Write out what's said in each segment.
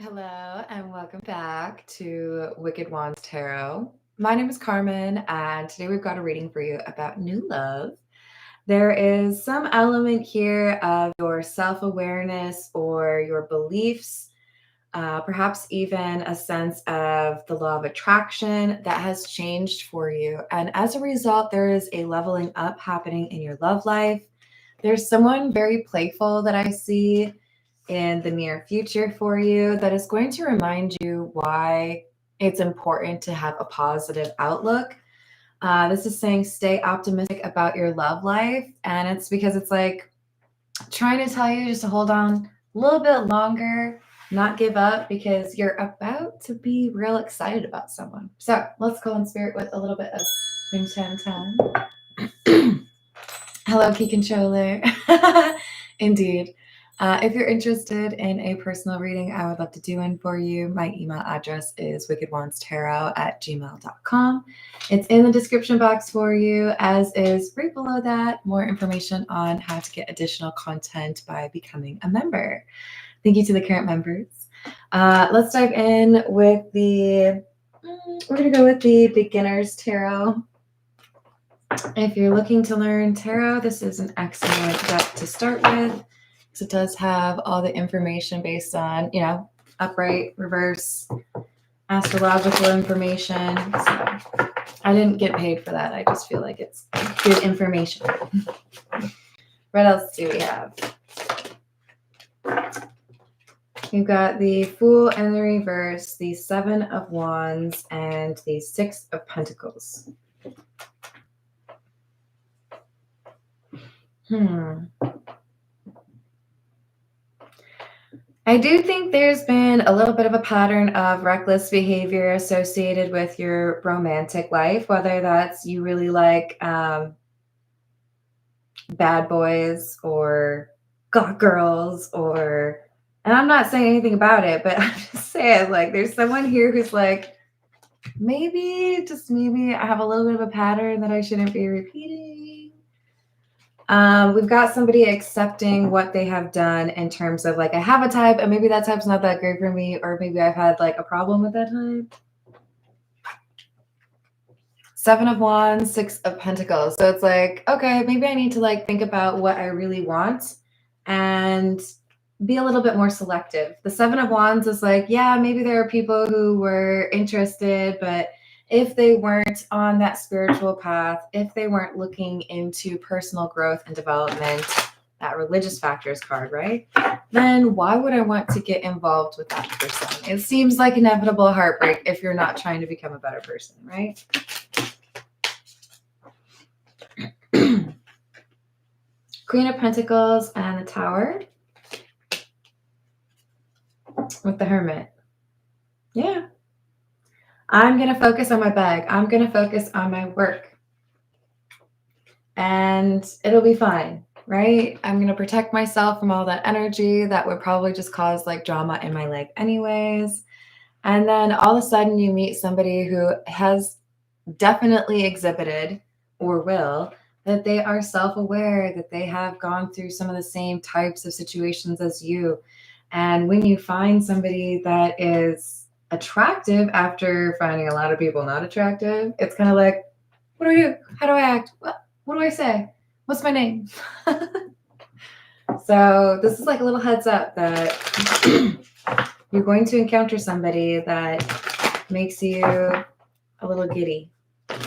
Hello, and welcome back to Wicked Wands Tarot. My name is Carmen, and today we've got a reading for you about new love. There is some element here of your self-awareness or your beliefs, perhaps even a sense of the law of attraction that has changed for you. And as a result, there is a leveling up happening in your love life. There's someone very playful that I see in the near future for you that is going to remind you why it's important to have a positive outlook. This is saying stay optimistic about your love life. And it's because it's like trying to tell you just to hold on a little bit longer, not give up, because you're about to be real excited about someone. So let's go in spirit with a little bit of Ring Chan Tan. Hello, Key Controller. Indeed. If you're interested in a personal reading, I would love to do one for you. My email address is wickedwandstarot@gmail.com. It's in the description box for you, as is right below that more information on how to get additional content by becoming a member. Thank you to the current members. Let's dive in with we're going to go with the beginner's tarot. If you're looking to learn tarot, this is an excellent deck to start with. So it does have all the information based on, upright, reverse, astrological information. So I didn't get paid for that. I just feel like it's good information. What else do we have? You've got the Fool and the reverse, the Seven of Wands, and the Six of Pentacles. I do think there's been a little bit of a pattern of reckless behavior associated with your romantic life, whether that's you really like bad boys or goth girls, and I'm not saying anything about it, but I'm just saying, like, there's someone here who's like, maybe, just maybe, I have a little bit of a pattern that I shouldn't be repeating. We've got somebody accepting what they have done in terms of, like, I have a type and maybe that type's not that great for me, or maybe I've had like a problem with that type. Seven of Wands, Six of Pentacles. So it's like, okay, maybe I need to like think about what I really want and be a little bit more selective. The Seven of Wands is like, yeah, maybe there are people who were interested, but if they weren't on that spiritual path, if they weren't looking into personal growth and development, that religious factors card, right? Then why would I want to get involved with that person? It seems like inevitable heartbreak if you're not trying to become a better person, right? Queen of Pentacles and the Tower with the Hermit. Yeah. I'm going to focus on my bag. I'm going to focus on my work. And it'll be fine, right? I'm going to protect myself from all that energy that would probably just cause like drama in my leg anyways. And then all of a sudden you meet somebody who has definitely exhibited or will that they are self-aware, that they have gone through some of the same types of situations as you. And when you find somebody that is attractive after finding a lot of people not attractive, it's kind of like, what do I do? How do I act? What do I say? What's my name? So this is like a little heads up that you're going to encounter somebody that makes you a little giddy, a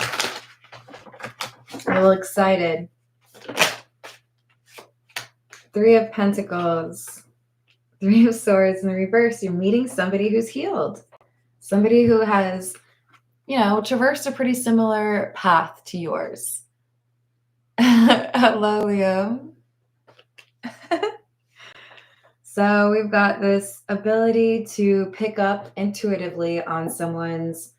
little excited. Three of Pentacles, Three of Swords in the reverse. You're meeting somebody who's healed. Somebody who has, traversed a pretty similar path to yours. Hello, Leo. So we've got this ability to pick up intuitively on someone's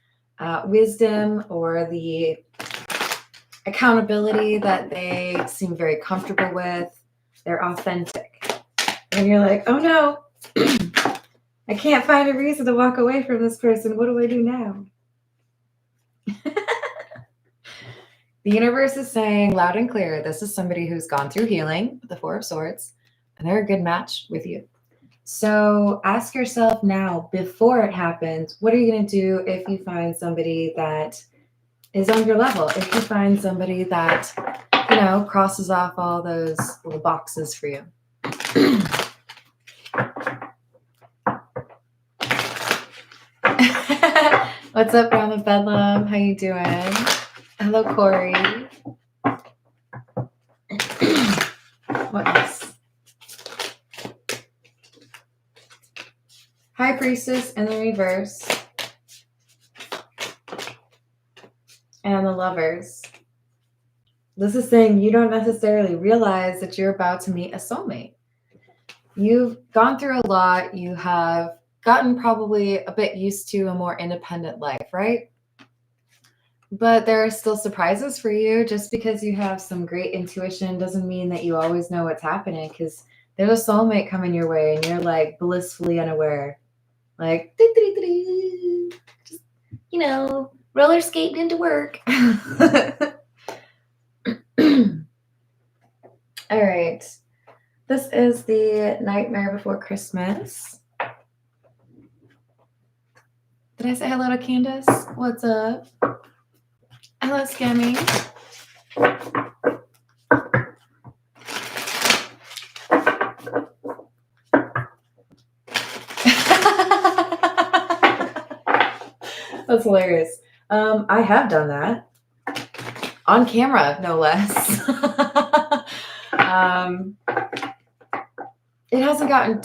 wisdom or the accountability that they seem very comfortable with. They're authentic. And you're like, oh no, I can't find a reason to walk away from this person. What do I do now? The universe is saying loud and clear, this is somebody who's gone through healing, the Four of Swords, and they're a good match with you. So ask yourself now, before it happens, what are you going to do if you find somebody that is on your level? If you find somebody that, crosses off all those little boxes for you. What's up, Grandma Bedlam? How you doing? Hello, Corey. What else? High Priestess in the reverse. And the Lovers. This is saying you don't necessarily realize that you're about to meet a soulmate. You've gone through a lot. You have gotten probably a bit used to a more independent life, right? But there are still surprises for you. Just because you have some great intuition doesn't mean that you always know what's happening, because there's a soulmate coming your way and you're like blissfully unaware. Like, just, roller skating into work. All right. This is the Nightmare Before Christmas. Did I say hello to Candace? What's up? Hello, Scammy. That's hilarious. I have done that. On camera, no less. It hasn't gotten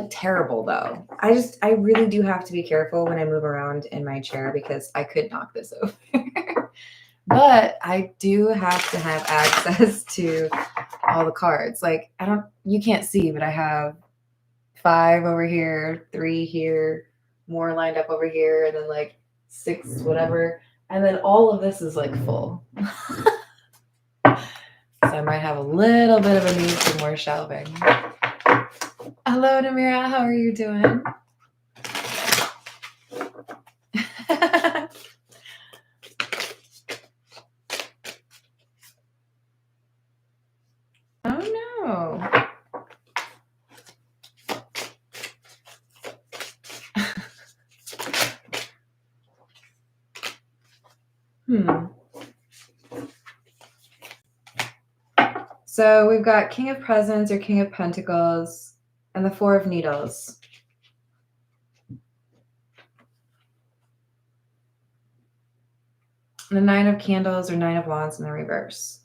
terrible though. I really do have to be careful when I move around in my chair because I could knock this over. But I do have to have access to all the cards. Like, you can't see, but I have 5 over here, 3 here, more lined up over here, and then 6, whatever. And then all of this is full. So I might have a little bit of a need for more shelving. Hello, Namira. How are you doing? Oh, no. So we've got King of Presents or King of Pentacles and the 4 of Needles. And the 9 of Candles or 9 of Wands in the reverse.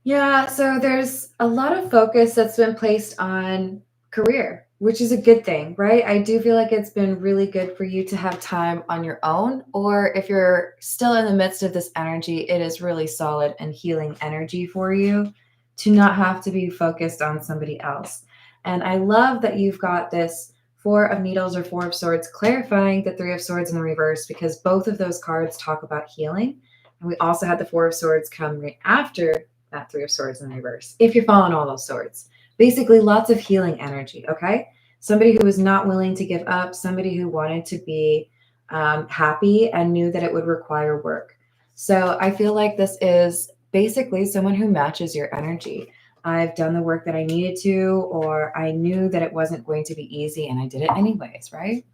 Yeah, so there's a lot of focus that's been placed on career, which is a good thing, right? I do feel like it's been really good for you to have time on your own, or if you're still in the midst of this energy, it is really solid and healing energy for you to not have to be focused on somebody else. And I love that you've got this 4 of Needles or 4 of Swords clarifying the 3 of Swords in the reverse, because both of those cards talk about healing. And we also had the 4 of Swords come right after that 3 of Swords in the reverse, if you're following all those swords. Basically, lots of healing energy, okay? Somebody who was not willing to give up, somebody who wanted to be happy and knew that it would require work. So I feel like this is basically someone who matches your energy. I've done the work that I needed to, or I knew that it wasn't going to be easy and I did it anyways, right?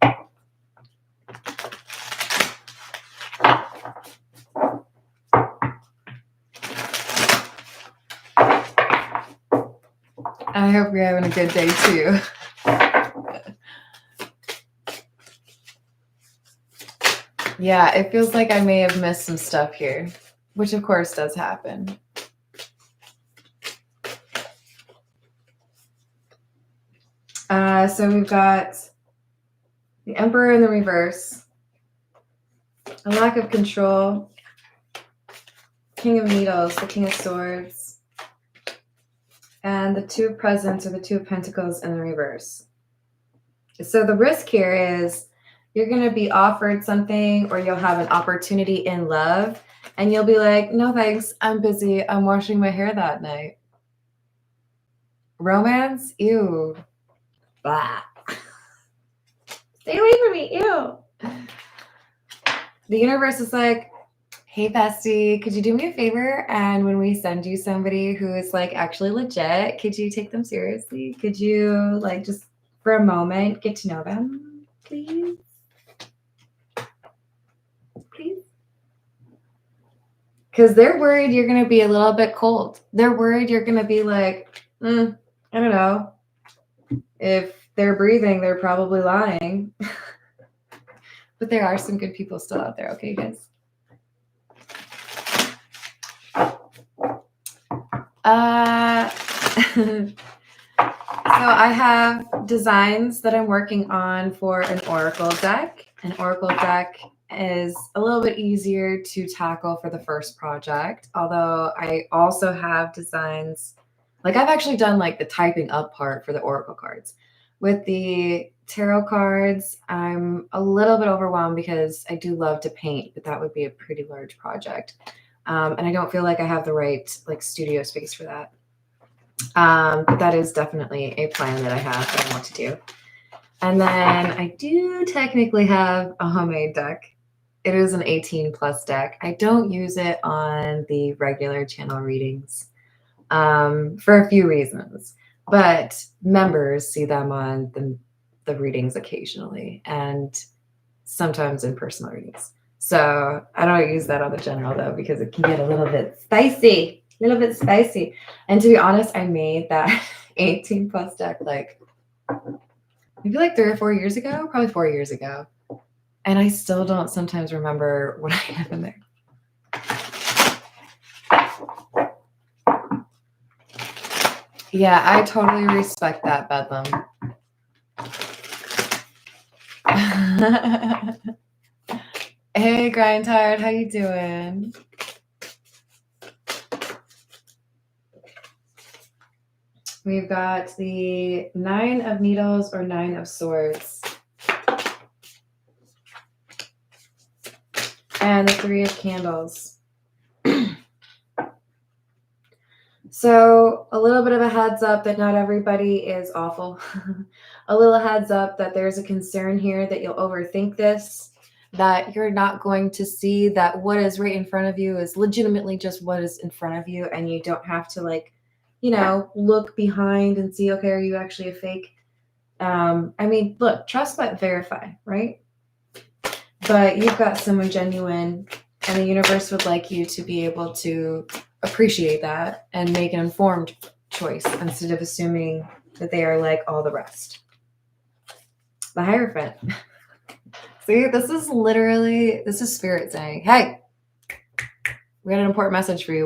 I hope you're having a good day too. Yeah, it feels like I may have missed some stuff here, which of course does happen. So we've got the Emperor in the reverse, a lack of control, King of Needles, the King of Swords, and the 2 of Presents or the 2 of Pentacles in the reverse. So the risk here is you're going to be offered something, or you'll have an opportunity in love and you'll be like, no thanks, I'm busy, I'm washing my hair that night. Romance? Ew. Blah. Stay away from me. Ew. The universe is like, Hey, bestie, could you do me a favor? And when we send you somebody who is like actually legit, could you take them seriously? Could you like just for a moment get to know them, please? Please? Because they're worried you're going to be a little bit cold. They're worried you're going to be like, I don't know. If they're breathing, they're probably lying. But there are some good people still out there, okay, guys? So I have designs that I'm working on for an oracle deck. An oracle deck is a little bit easier to tackle for the first project, although I also have designs, like I've actually done like the typing up part for the oracle cards. With the tarot cards, I'm a little bit overwhelmed because I do love to paint, but that would be a pretty large project. And I don't feel like I have the right like studio space for that. But that is definitely a plan that I have that I want to do. And then I do technically have a homemade deck. It is an 18 plus deck. I don't use it on the regular channel readings for a few reasons, but members see them on the readings occasionally and sometimes in personal readings. So I don't use that on the general though, because it can get a little bit spicy. And to be honest, I made that 18 plus deck like maybe like 3 or 4 years ago, probably 4 years ago. And I still don't sometimes remember what I have in there. Yeah, I totally respect that, Bedlam. Hey, Grind Tired, how you doing? We've got the 9 of Needles or 9 of Swords. And the 3 of Candles. So a little bit of a heads up that not everybody is awful. A little heads up that there's a concern here that you'll overthink this, that you're not going to see that what is right in front of you is legitimately just what is in front of you, and you don't have to like, look behind and see, okay, are you actually a fake? I mean, look, trust but verify, right? But you've got someone genuine, and the universe would like you to be able to appreciate that and make an informed choice instead of assuming that they are like all the rest. The Hierophant. See, this is Spirit saying, hey, we got an important message for you.